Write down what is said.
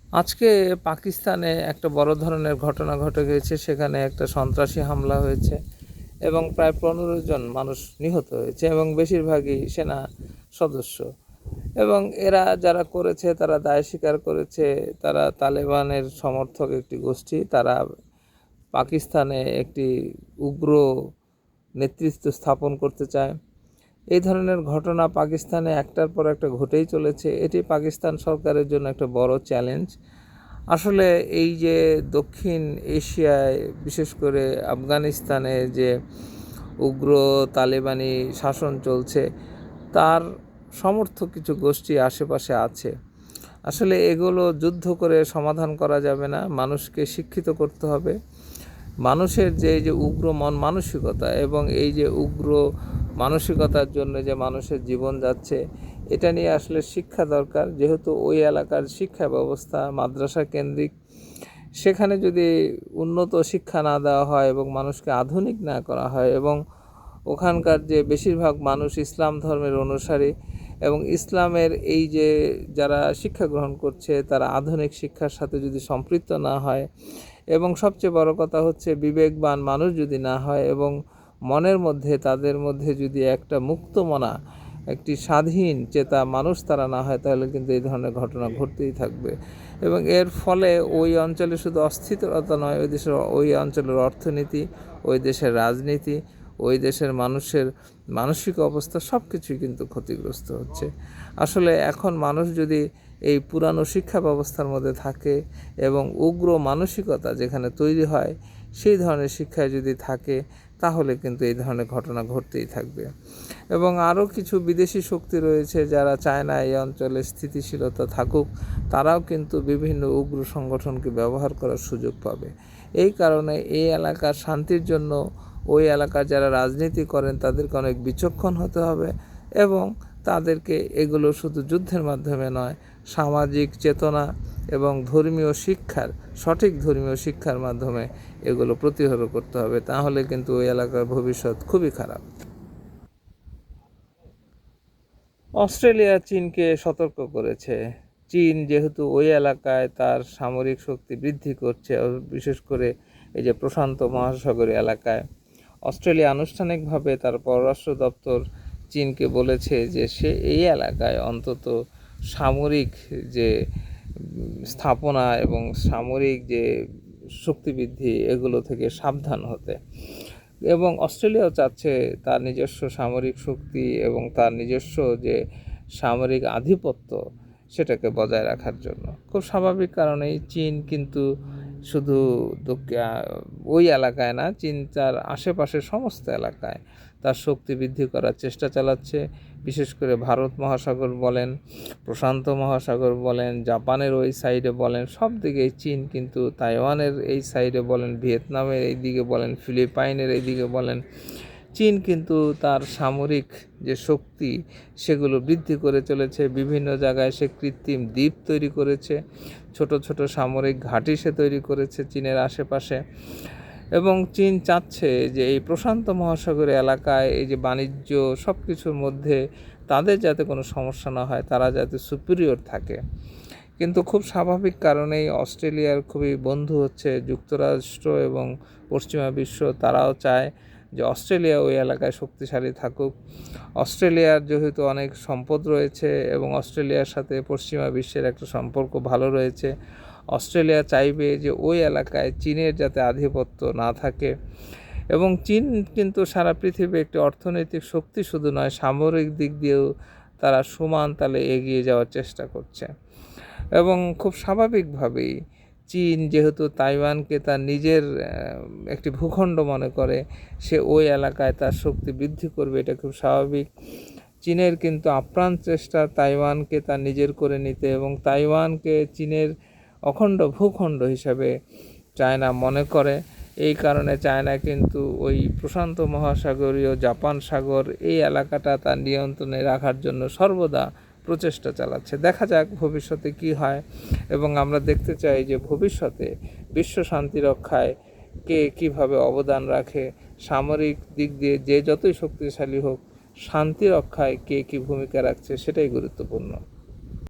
আজকে পাকিস্তানে একটা বড় ধরনের ঘটনা ঘটে গেছে। সেখানে একটা সন্ত্রাসী হামলা হয়েছে এবং প্রায় 15 জন মানুষ নিহত হয়েছে এবং বেশিরভাগই সেনা সদস্য। এবং এরা যারা করেছে তারা দায় স্বীকার করেছে। তারা তালেবানের সমর্থক একটি গোষ্ঠী। তারা পাকিস্তানে একটি উগ্র নেতৃত্ব স্থাপন করতে চায়। এই ধরনের ঘটনা পাকিস্তানে একটার পর একটা ঘটেই চলেছে। এটি পাকিস্তান সরকারের জন্য একটা বড় চ্যালেঞ্জ। আসলে এই যে দক্ষিণ এশিয়ায়, বিশেষ করে আফগানিস্তানে যে উগ্র তালেবানি শাসন চলছে, তার সমর্থক কিছু গোষ্ঠী আশেপাশে আছে। আসলে এগুলো যুদ্ধ করে সমাধান করা যাবে না, মানুষকে শিক্ষিত করতে হবে। মানুষের যে এই যে উগ্র মন মানসিকতা এবং এই যে উগ্র মানসিকতার জন্য যে মানুষের জীবন যাচ্ছে, এটা নিয়ে আসলে শিক্ষা দরকার। যেহেতু ওই এলাকার শিক্ষা ব্যবস্থা মাদ্রাসা কেন্দ্রিক, সেখানে যদি উন্নত শিক্ষা না দেওয়া হয় এবং মানুষকে আধুনিক না করা হয় এবং ওখানকার যে বেশিরভাগ মানুষ ইসলাম ধর্মের অনুসারী এবং ইসলামের এই যে যারা শিক্ষা গ্রহণ করছে তারা আধুনিক শিক্ষার সাথে যদি সম্পৃক্ত না হয় এবং সবচেয়ে বড় কথা হচ্ছে বিবেকবান মানুষ যদি না হয় এবং মনের মধ্যে তাদের মধ্যে যদি একটা মুক্তমনা, একটি স্বাধীন চেতা মানুষ তারা না হয়, তাহলে কিন্তু এই ধরনের ঘটনা ঘটতেই থাকবে। এবং এর ফলে ওই অঞ্চলে শুধু অস্থিরতা নয়, ওই অঞ্চলের অর্থনীতি, ওই দেশের রাজনীতি, ওই দেশের মানুষের মানসিক অবস্থা সব কিছুই কিন্তু ক্ষতিগ্রস্ত হচ্ছে। আসলে এখন মানুষ যদি এই পুরানো শিক্ষা ব্যবস্থার মধ্যে থাকে এবং উগ্র মানসিকতা যেখানে তৈরি হয় সেই ধরনের শিক্ষায় যদি থাকে, তাহলে কিন্তু এই ধরনের ঘটনা ঘটতেই থাকবে। এবং আরও কিছু বিদেশি শক্তি রয়েছে যারা চায় না এই অঞ্চলে স্থিতিশীলতা থাকুক। তারাও কিন্তু বিভিন্ন উগ্র সংগঠনকে ব্যবহার করার সুযোগ পাবে। এই কারণে এই এলাকার শান্তির জন্য ওই এলাকার যারা রাজনীতি করেন তাদেরকে অনেক বিচক্ষণ হতে হবে এবং তাদেরকে এগুলো শুধু যুদ্ধের মাধ্যমে নয়, সামাজিক চেতনা এবং ধর্মীয় শিক্ষার, সঠিক ধর্মীয় শিক্ষার মাধ্যমে এগুলো প্রতিহত করতে হবে। তাহলে কিন্তু ওই এলাকার ভবিষ্যৎ খুবই খারাপ। অস্ট্রেলিয়া চীনকে সতর্ক করেছে। চীন যেহেতু ওই এলাকায় তার সামরিক শক্তি বৃদ্ধি করছে, বিশেষ করে এই যে প্রশান্ত মহাসাগরীয় এলাকায়, অস্ট্রেলিয়া আনুষ্ঠানিকভাবে তার পররাষ্ট্র দপ্তর চীনকে বলেছে যে সে এই এলাকায় অন্তত সামরিক যে স্থাপনা এবং সামরিক যে শক্তিবৃদ্ধি, এগুলো থেকে সাবধান হতে। এবং অস্ট্রেলিয়াও চাচ্ছে তার নিজস্ব সামরিক শক্তি এবং তার নিজস্ব যে সামরিক আধিপত্য সেটাকে বজায় রাখার জন্য। খুব স্বাভাবিক কারণেই চীন কিন্তু শুধু ওই এলাকায় না, চীন তার আশেপাশের সমস্ত এলাকায় তার শক্তি বৃদ্ধি করার চেষ্টা চালাচ্ছে। বিশেষ করে ভারত মহাসাগর বলেন, প্রশান্ত মহাসাগর বলেন, জাপানের ওই সাইডে বলেন, সব দিকেই চীন কিন্তু, তাইওয়ানের এই সাইডে বলেন, ভিয়েতনামের এই দিকে বলেন, ফিলিপাইনের এই দিকে বলেন, চীন কিন্তু তার সামরিক যে শক্তি সেগুলো বৃদ্ধি করে চলেছে। বিভিন্ন জায়গায় সে কৃত্রিম দ্বীপ তৈরি করেছে, ছোট ছোট সামরিক ঘাঁটি সে তৈরি করেছে চীনের আশেপাশে। এবং চীন চাচ্ছে যে এই প্রশান্ত মহাসাগর এলাকায় এই যে বাণিজ্য সব কিছুর মধ্যে তাদের যাতে কোনো সমস্যা না হয়, তারা যাতে সুপিরিয়র থাকে। কিন্তু খুব স্বাভাবিক কারণেই অস্ট্রেলিয়ার খুবই বন্ধু হচ্ছে যুক্তরাষ্ট্র এবং পশ্চিমা বিশ্ব। তারাও চায় যে অস্ট্রেলিয়া ওই এলাকায় শক্তিশালী থাকুক। অস্ট্রেলিয়ার যেহেতু অনেক সম্পদ রয়েছে এবং অস্ট্রেলিয়ার সাথে পশ্চিমা বিশ্বের একটা সম্পর্ক ভালো রয়েছে, অস্ট্রেলিয়া চাইবে যে ওই এলাকায় চীনের যাতে আধিপত্য না থাকে। এবং চীন কিন্তু সারা পৃথিবী একটি অর্থনৈতিক শক্তি শুধু নয়, সামরিক দিক দিয়েও তারা সমান তালে এগিয়ে যাওয়ার চেষ্টা করছে। এবং খুব স্বাভাবিকভাবেই চীন যেহেতু তাইওয়ানকে তার নিজের একটি ভূখণ্ড মনে করে, সে ওই এলাকায় তার শক্তি বৃদ্ধি করবে, এটা খুব স্বাভাবিক। চীনের কিন্তু আপ্রাণ চেষ্টা তাইওয়ানকে তার নিজের করে নিতে এবং তাইওয়ানকে চীনের অখণ্ড ভূখণ্ড হিসাবে চায়না মনে করে। এই কারণে চায়না কিন্তু ওই প্রশান্ত মহাসাগরীয় জাপান সাগর এই এলাকাটা তার নিয়ন্ত্রণে রাখার জন্য সর্বদা প্রচেষ্টা চালাচ্ছে। দেখা যাক ভবিষ্যতে কি হয়। এবং আমরা দেখতে চাই যে ভবিষ্যতে বিশ্ব শান্তি রক্ষায় কে কীভাবে অবদান রাখে, সামরিক দিক দিয়ে যে যতই শক্তিশালী হোক, শান্তি রক্ষায় কে কী ভূমিকা রাখছে সেটাই গুরুত্বপূর্ণ।